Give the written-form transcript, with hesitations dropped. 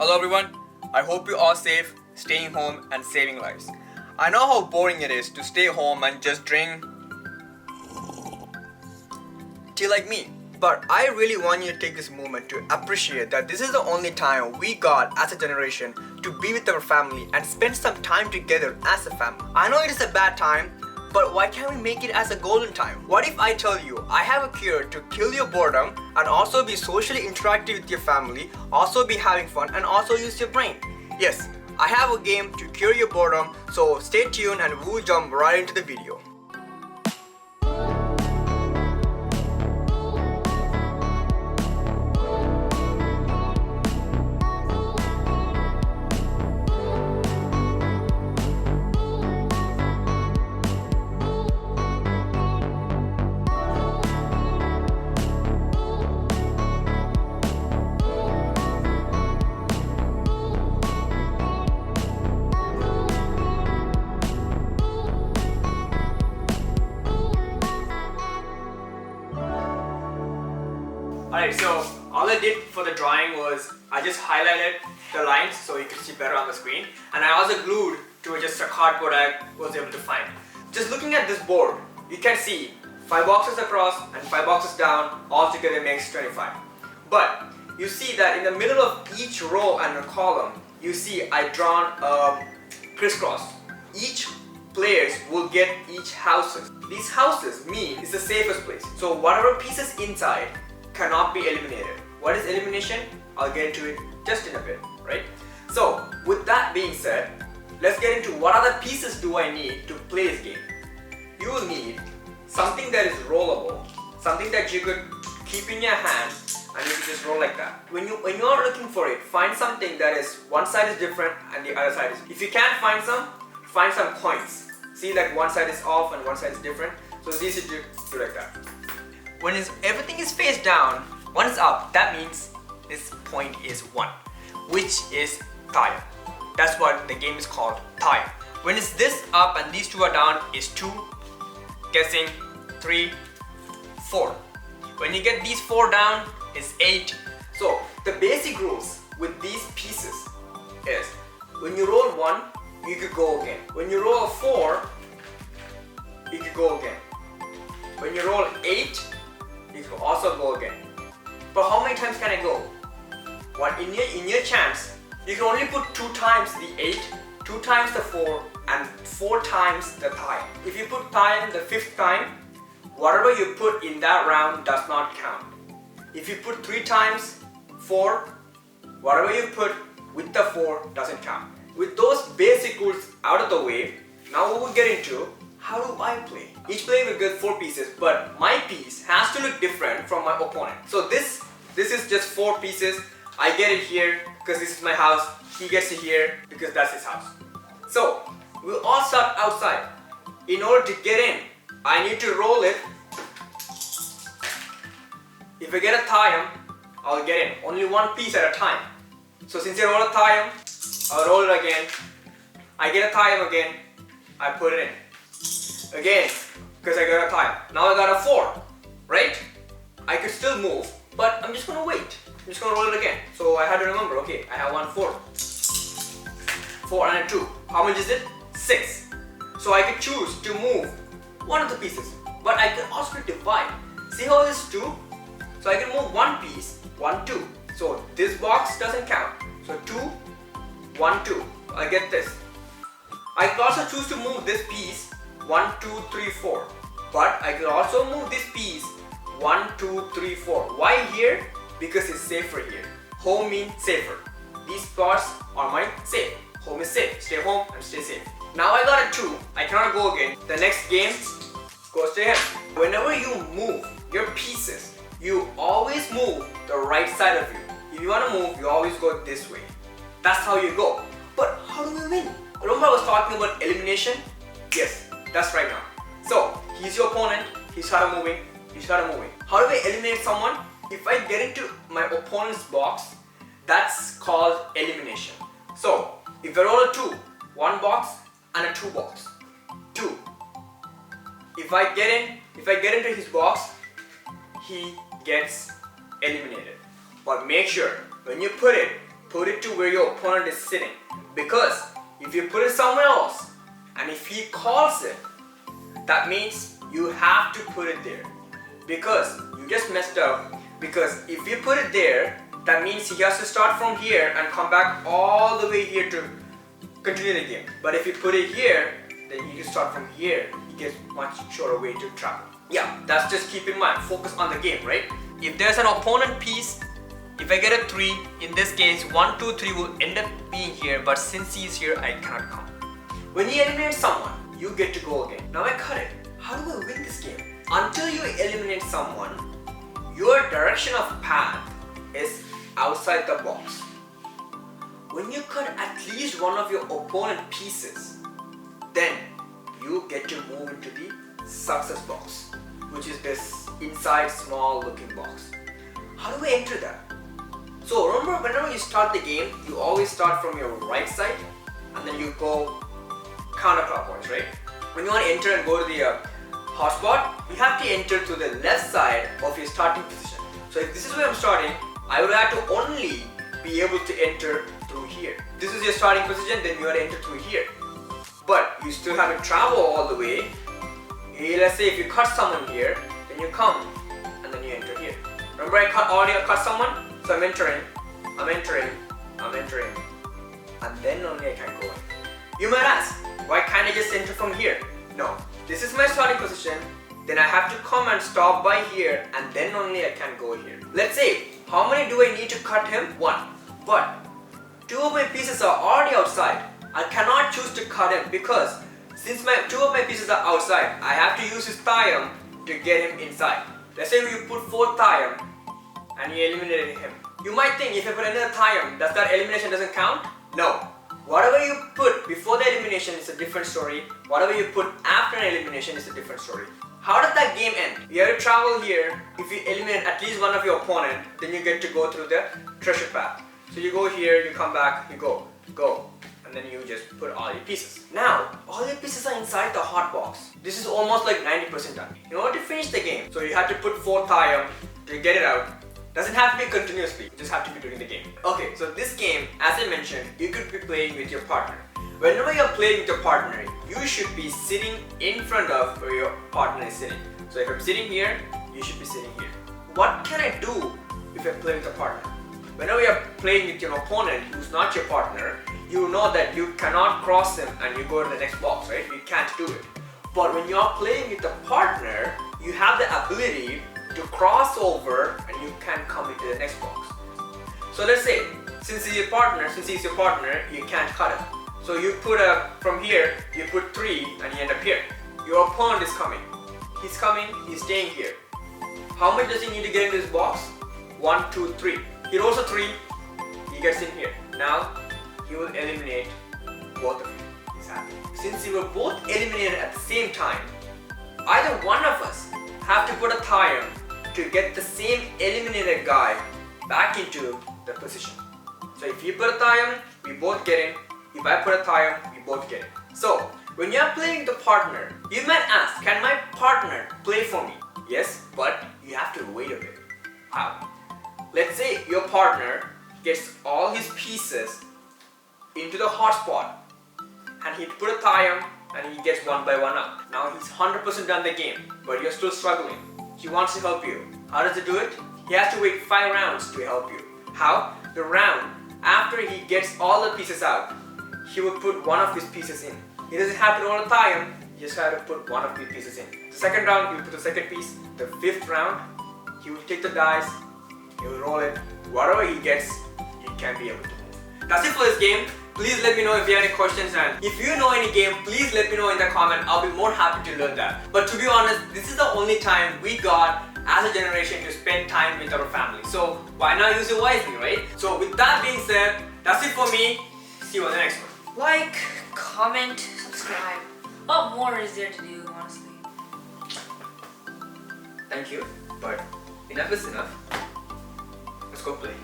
Hello everyone, I hope you're all safe, staying home and saving lives. I know how boring it is to stay home and just drink tea like me. But I really want you to take this moment to appreciate that this is the only time we got as a generation to be with our family and spend some time together as a family. I know it is a bad time, but why can't we make it as a golden time? What if I tell you I have a cure to kill your boredom and also be socially interactive with your family, also be having fun and also use your brain? Yes, I have a game to cure your boredom, so stay tuned and we'll jump right into the video. Alright, so all I did for the drawing was I just highlighted the lines so you could see better on the screen, and I also glued to just a cardboard I was able to find. Just looking at this board, you can see 5 boxes across and 5 boxes down, all together makes 25. But you see that in the middle of each row and a column, you see I drawn a crisscross. Each players will get each houses. These houses mean it's the safest place. So whatever pieces inside cannot be eliminated. What is elimination? I'll get into it just in a bit, right? So with that being said, let's get into what other pieces do I need to play this game. You will need something that is rollable, something that you could keep in your hand and you can just roll like that. When you are looking for it, find something that is one side is different and the other side is. If you can't find some coins. See, like one side is off and one side is different. So it's easy to do like that. When everything is face down, one is up, that means this point is 1, which is Thaayam. That's what the game is called, Thaayam. When it's this up and these two are down, is 2, guessing 3, 4. When you get these 4 down, is 8. So the basic rules with these pieces is when you roll 1, you could go again. When you roll a 4, you could go again. When you roll 8, you can also go again. But how many times can I go? One in your chance, you can only put 2 times the 8, 2 times the 4, and 4 times the Thaayam. If you put Thaayam the 5th time, whatever you put in that round does not count. If you put 3 times 4, whatever you put with the 4 doesn't count. With those basic rules out of the way, now we will get into how do I play? Each player will get 4 pieces, but my piece has to look different from my opponent. So this is just 4 pieces. I get it here because this is my house. He gets it here because that's his house. So we'll all start outside. In order to get in, I need to roll it. If I get a Thaayam, I'll get in. Only 1 piece at a time. So since I roll a Thaayam, I'll roll it again. I get a Thaayam again. I put it in. Again, because I got a Thaayam. Now I got a 4, right? I could still move, but I'm just gonna wait. I'm just gonna roll it again. So I had to remember, okay, I have 1 4. 4 and a 2. How much is it? 6. So I could choose to move one of the pieces, but I could also divide. See how this is 2? So I can move 1 piece, 1, 2. So this box doesn't count. So 2, 1, 2. I get this. I could also choose to move this piece 1, 2, 3, 4. But I could also move this piece 1, 2, 3, 4. Why here? Because it's safer here. Home means safer. These spots are my safe. Home is safe. Stay home and stay safe. Now I got a 2. I cannot go again. The next game goes to him. Whenever you move your pieces, you always move the right side of you. If you want to move, you always go this way. That's how you go. But how do we win? Remember I was talking about elimination? Yes. That's right now. So, he's your opponent, he started moving, How do I eliminate someone? If I get into my opponent's box, that's called elimination. So, if I roll a 2, 1 box and a 2 box. 2. If I get into his box, he gets eliminated. But make sure, when you put put it to where your opponent is sitting. Because if you put it somewhere else, and if he calls it, that means you have to put it there. Because you just messed up. Because if you put it there, that means he has to start from here and come back all the way here to continue the game. But if you put it here, then you can start from here. He gets much shorter way to travel. Yeah, that's just keep in mind. Focus on the game, right? If there's an opponent piece, if I get a 3, in this case 1, 2, 3 will end up being here, but since he's here, I cannot come. When you eliminate someone, you get to go again. Now I cut it. How do I win this game? Until you eliminate someone, your direction of path is outside the box. When you cut at least one of your opponent pieces, then you get to move into the success box, which is this inside small looking box. How do we enter that? So remember, whenever you start the game, you always start from your right side and then you go counterclockwise, right? When you want to enter and go to the hotspot, you have to enter to the left side of your starting position. So if this is where I'm starting, I would have to only be able to enter through here. This is your starting position, then you have to enter through here. But you still have to travel all the way. Let's say if you cut someone here, then you come and then you enter here. Remember I already cut someone? So I'm entering, and then only I can go in. You might ask, why can't I just enter from here? No, this is my starting position, then I have to come and stop by here and then only I can go here. Let's say, how many do I need to cut him? 1. But 2 of my pieces are already outside. I cannot choose to cut him because since 2 of my pieces are outside, I have to use his Thaayam to get him inside. Let's say you put 4 Thaayam and you eliminated him. You might think if I put another Thaayam, does that elimination doesn't count? No. Whatever you put before the elimination is a different story. Whatever you put after an elimination is a different story. How does that game end? You have to travel here. If you eliminate at least one of your opponent, then you get to go through the treasure path. So you go here, you come back, you go, and then you just put all your pieces. Now, all your pieces are inside the hot box. This is almost like 90% done. In order to finish the game, so you have to put 4 Thaayam to get it out. Doesn't have to be continuously, you just have to be doing the game. Okay, so this game, as I mentioned, you could be playing with your partner. Whenever you're playing with your partner, you should be sitting in front of where your partner is sitting. So if I'm sitting here, you should be sitting here. What can I do if I play with a partner? Whenever you're playing with your opponent who's not your partner, you know that you cannot cross him and you go to the next box, right? You can't do it. But when you're playing with a partner, you have the ability to cross over and you can come into the next box. So let's say, since he's your partner, you can't cut him. So you put from here, you put 3 and you end up here. Your opponent is coming. He's coming, he's staying here. How much does he need to get into this box? 1, 2, 3. He rolls a 3, he gets in here. Now, he will eliminate both of you. He's happy. Since you were both eliminated at the same time, either one of us have to put a Thaayam to get the same eliminated guy back into the position. So if you put a Thaayam, we both get in. If I put a Thaayam, we both get in. So when you're playing with the partner, you might ask, can my partner play for me? Yes, but you have to wait a bit. How? Let's say your partner gets all his pieces into the hotspot and he put a Thaayam and he gets 1 by 1 out. Now he's 100% done the game, but you're still struggling. He wants to help you. How does he do it? He has to wait 5 rounds to help you. How? The round, after he gets all the pieces out, he will put one of his pieces in. He doesn't have to roll a Thaayam, he just has to put one of his pieces in. The second round, he will put the second piece. The 5th round, he will take the dice, he will roll it. Whatever he gets, he can be able to move. That's it for this game. Please let me know if you have any questions, and if you know any game, please let me know in the comment. I'll be more happy to learn that. But to be honest, this is the only time we got as a generation to spend time with our family. So why not use it wisely, right? So with that being said, that's it for me. See you on the next one. Like, comment, subscribe. What more is there to do, honestly? Thank you, but enough is enough. Let's go play.